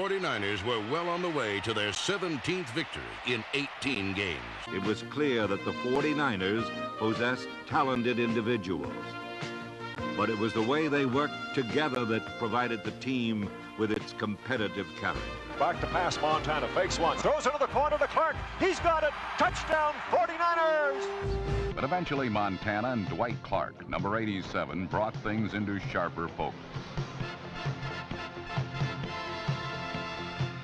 49ers were well on the way to their 17th victory in 18 games. It was clear that the 49ers possessed talented individuals. But it was the way they worked together that provided the team with its competitive character. Back to pass, Montana fakes one, throws into the corner to Clark. He's got it. Touchdown, 49ers! But eventually Montana and Dwight Clark, number 87, brought things into sharper focus.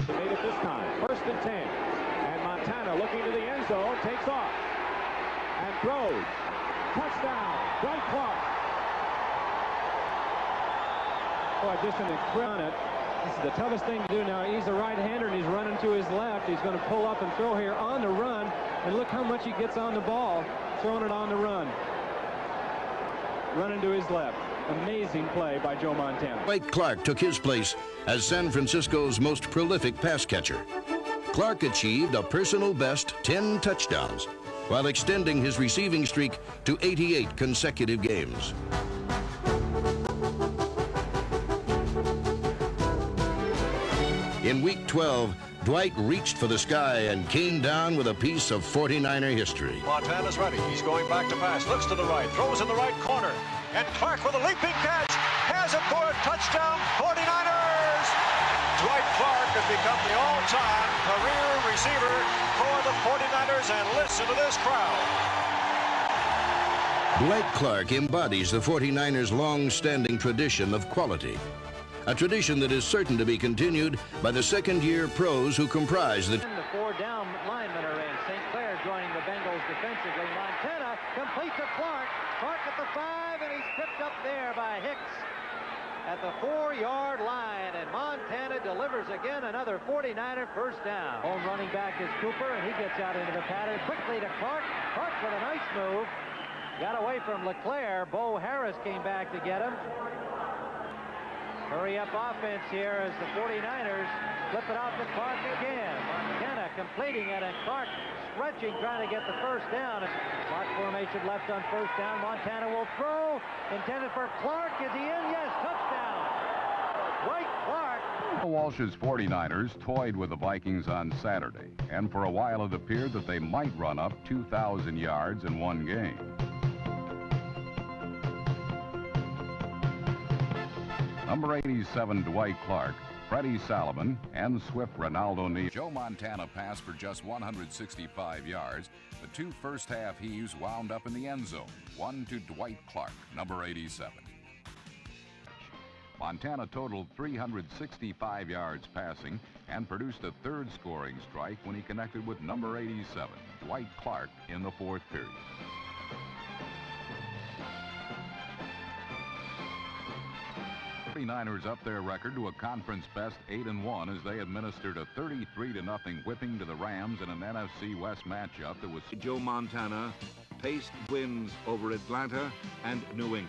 He made it this time, 1st and 10. And Montana looking to the end zone, takes off and throws. Touchdown, Dwight Clark. Boy, just an incredible. This is the toughest thing to do now. He's a right-hander and he's running to his left. He's going to pull up and throw here on the run. And look how much he gets on the ball, throwing it on the run. Running to his left. Amazing play by Joe Montana. Dwight Clark took his place as San Francisco's most prolific pass catcher. Clark achieved a personal best 10 touchdowns while extending his receiving streak to 88 consecutive games. In Week 12, Dwight reached for the sky and came down with a piece of 49er history. Montana's ready. He's going back to pass. Looks to the right. Throws in the right corner. And Clark with a leaping catch. Has it for a touchdown. 49ers! Dwight Clark has become the all-time career receiver for the 49ers. And listen to this crowd. Dwight Clark embodies the 49ers' long-standing tradition of quality. A tradition that is certain to be continued by the second-year pros who comprise the... The 4 down linemen are in. St. Clair joining the Bengals defensively. Montana completes to Clark. Clark at the 5, and he's tripped up there by Hicks at the 4-yard line. And Montana delivers again another 49er first down. Home running back is Cooper, and he gets out into the pattern quickly to Clark. Clark with a nice move. Got away from LeClaire. Bo Harris came back to get him. Hurry-up offense here as the 49ers flip it out to Clark again. Montana completing it, and Clark stretching, trying to get the first down. Mark formation left on first down. Montana will throw. Intended for Clark. Is he in? Yes, touchdown. Dwight Clark. Walsh's 49ers toyed with the Vikings on Saturday, and for a while it appeared that they might run up 2,000 yards in one game. Number 87, Dwight Clark, Freddie Salomon, and Swift Ronaldo Neal. Joe Montana passed for just 165 yards. The 2 first-half heaves wound up in the end zone, one to Dwight Clark, number 87. Montana totaled 365 yards passing and produced a 3rd scoring strike when he connected with number 87, Dwight Clark, in the 4th period. 49ers up their record to a conference best 8-1 as they administered a 33-0 whipping to the Rams in an NFC West matchup that was... Joe Montana paced wins over Atlanta and New England.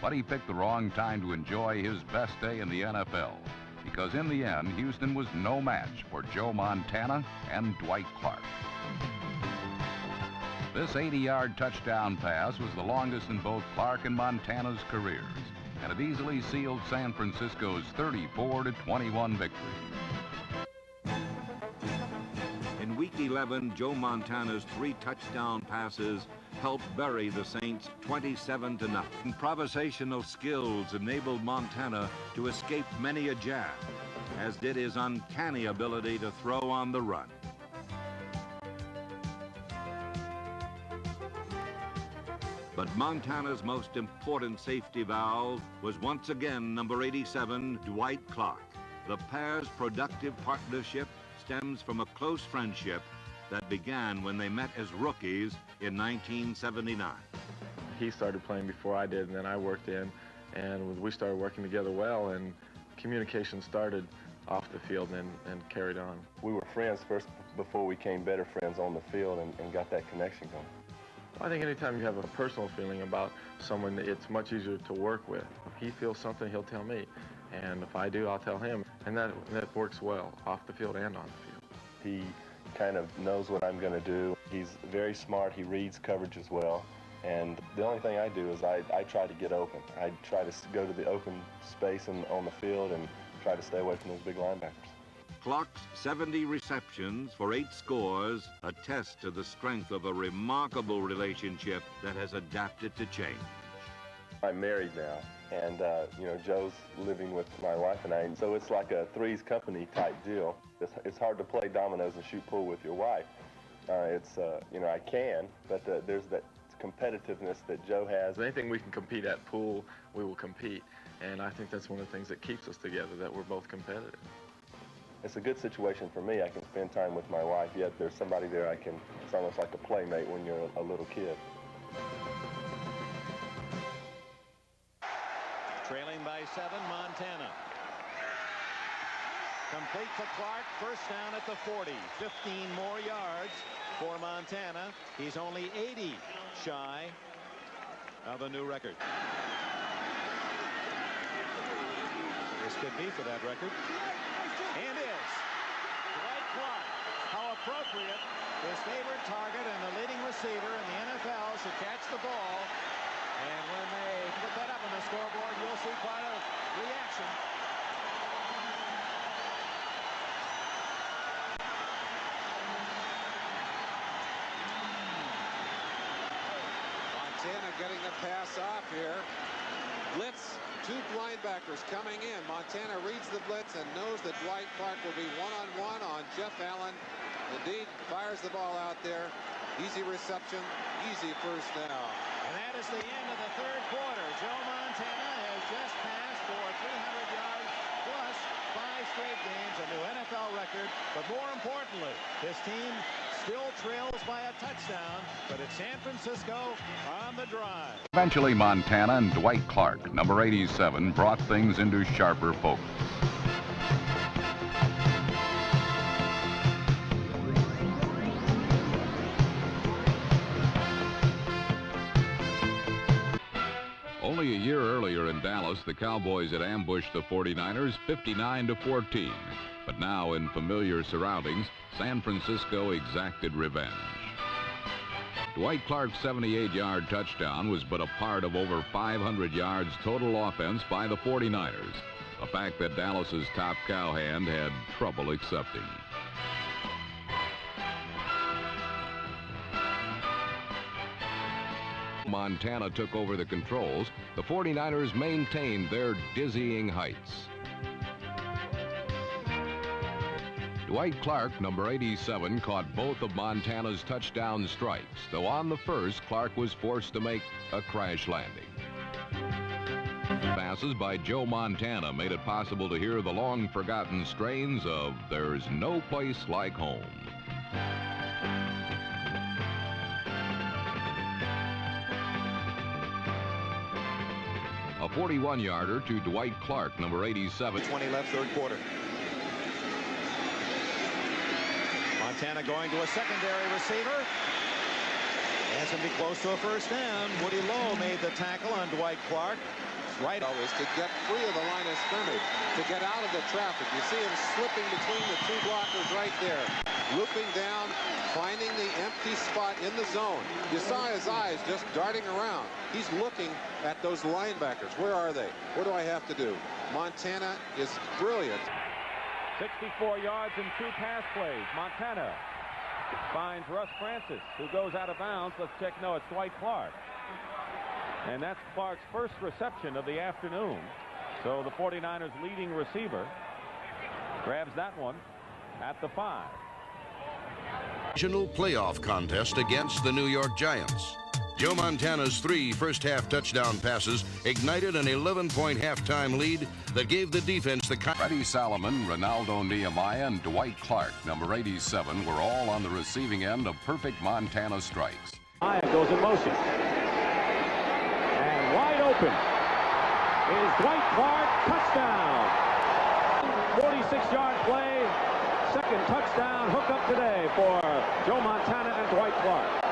But he picked the wrong time to enjoy his best day in the NFL, because in the end, Houston was no match for Joe Montana and Dwight Clark. This 80-yard touchdown pass was the longest in both Clark and Montana's careers, and it easily sealed San Francisco's 34-21 victory. In Week 11, Joe Montana's 3 touchdown passes helped bury the Saints 27-0. Improvisational skills enabled Montana to escape many a jab, as did his uncanny ability to throw on the run. But Montana's most important safety valve was once again number 87, Dwight Clark. The pair's productive partnership stems from a close friendship that began when they met as rookies in 1979. He started playing before I did, and then I worked in, and we started working together well, and communication started off the field and carried on. We were friends first before we became better friends on the field and got that connection going. I think anytime you have a personal feeling about someone, it's much easier to work with. If he feels something, he'll tell me. And if I do, I'll tell him. And that works well, off the field and on the field. He kind of knows what I'm going to do. He's very smart. He reads coverage as well. And the only thing I do is I try to get open. I try to go to the open space on the field and try to stay away from those big linebackers. Clark's 70 receptions for 8 scores attest to the strength of a remarkable relationship that has adapted to change. I'm married now, and you know, Joe's living with my wife and I, so it's like a Three's Company type deal. It's hard to play dominoes and shoot pool with your wife. You know, I can, but there's that competitiveness that Joe has. Anything we can compete at pool, we will compete, and I think that's one of the things that keeps us together, that we're both competitive. It's a good situation for me. I can spend time with my wife, yet there's somebody there it's almost like a playmate when you're a little kid. Trailing by 7, Montana. Complete to Clark, first down at the 40. 15 more yards for Montana. He's only 80 shy of a new record. This could be for that record. And is. Dwight Clark. How appropriate. His favorite target and the leading receiver in the NFL to catch the ball. And when they put that up on the scoreboard, you'll see quite a reaction. Montana getting the pass off here. Blitz, 2 linebackers coming in. Montana reads the blitz and knows that Dwight Clark will be one-on-one on Jeff Allen. Indeed, fires the ball out there. Easy reception, easy first down. And that is the end of the third quarter. Joe Montana has just passed for 300 yards plus 5 straight games, a new NFL record. But more importantly, his team still trails by a touchdown, but it's San Francisco on the drive. Eventually, Montana and Dwight Clark, number 87, brought things into sharper focus. Only a year earlier in Dallas, the Cowboys had ambushed the 49ers 59-14. But now, in familiar surroundings, San Francisco exacted revenge. Dwight Clark's 78-yard touchdown was but a part of over 500 yards total offense by the 49ers, a fact that Dallas's top cowhand had trouble accepting. Montana took over the controls, the 49ers maintained their dizzying heights. Dwight Clark, number 87, caught both of Montana's touchdown strikes, though on the first, Clark was forced to make a crash landing. Passes by Joe Montana made it possible to hear the long-forgotten strains of "There's No Place Like Home." A 41-yarder to Dwight Clark, number 87. 20 left, third quarter. Montana going to a secondary receiver. Has him be close to a first down. Woody Lowe made the tackle on Dwight Clark. Right Is to get free of the line of scrimmage, to get out of the traffic. You see him slipping between the 2 blockers right there, looping down, finding the empty spot in the zone. You saw his eyes just darting around. He's looking at those linebackers. Where are they? What do I have to do? Montana is brilliant. 64 yards and 2 pass plays. Montana finds Russ Francis, who goes out of bounds. Let's check. No, it's Dwight Clark. And that's Clark's first reception of the afternoon. So the 49ers leading receiver grabs that one at the 5. Regional playoff contest against the New York Giants. Joe Montana's 3 first-half touchdown passes ignited an 11-point halftime lead that gave the defense the... Freddie Salomon, Ronaldo Nehemiah, and Dwight Clark, number 87, were all on the receiving end of perfect Montana strikes. Nehemiah goes in motion. And wide open is Dwight Clark. Touchdown. 46-yard play. Second touchdown hookup today for Joe Montana and Dwight Clark.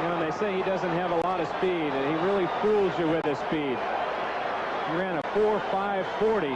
You know, they say he doesn't have a lot of speed, and he really fools you with his speed. He ran a 4.5 40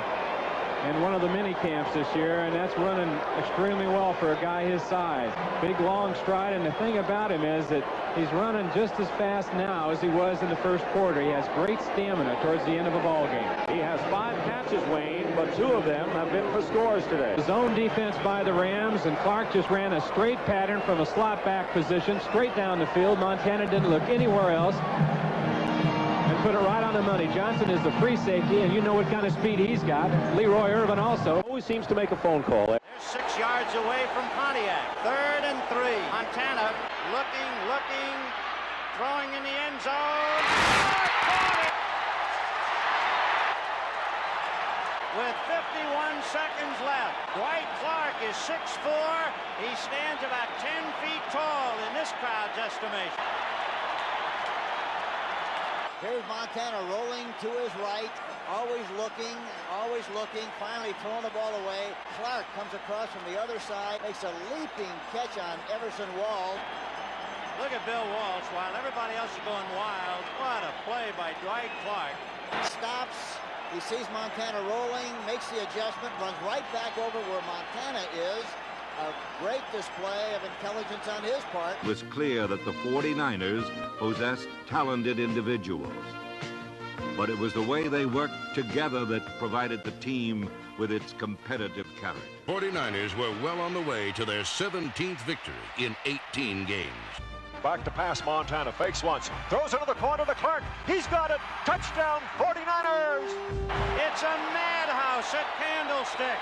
in one of the mini camps this year, and that's running extremely well for a guy his size. Big, long stride, and the thing about him is that he's running just as fast now as he was in the first quarter. He has great stamina towards the end of a ball game. He has 5 catches, Wayne, but 2 of them have been for scores today. Zone defense by the Rams, and Clark just ran a straight pattern from a slot back position straight down the field. Montana didn't look anywhere else and put it right on the money. Johnson is the free safety, and you know what kind of speed he's got. Leroy Irvin also. Always seems to make a phone call. They're 6 yards away from Pontiac. 3rd and 3. Montana looking, throwing in the end zone. Caught it! With 51 seconds left. Dwight Clark is 6'4". He stands about 10 feet tall in this crowd's estimation. Here's Montana rolling to his right, always looking, finally throwing the ball away. Clark comes across from the other side, makes a leaping catch on Everson Wall. Look at Bill Walsh while everybody else is going wild. What a play by Dwight Clark. Stops, he sees Montana rolling, makes the adjustment, runs right back over where Montana is. A great display of intelligence on his part. It was clear that the 49ers possessed talented individuals. But it was the way they worked together that provided the team with its competitive character. 49ers were well on the way to their 17th victory in 18 games. Back to pass, Montana fakes once, throws into the corner to Clark. He's got it. Touchdown, 49ers! It's a madhouse at Candlestick.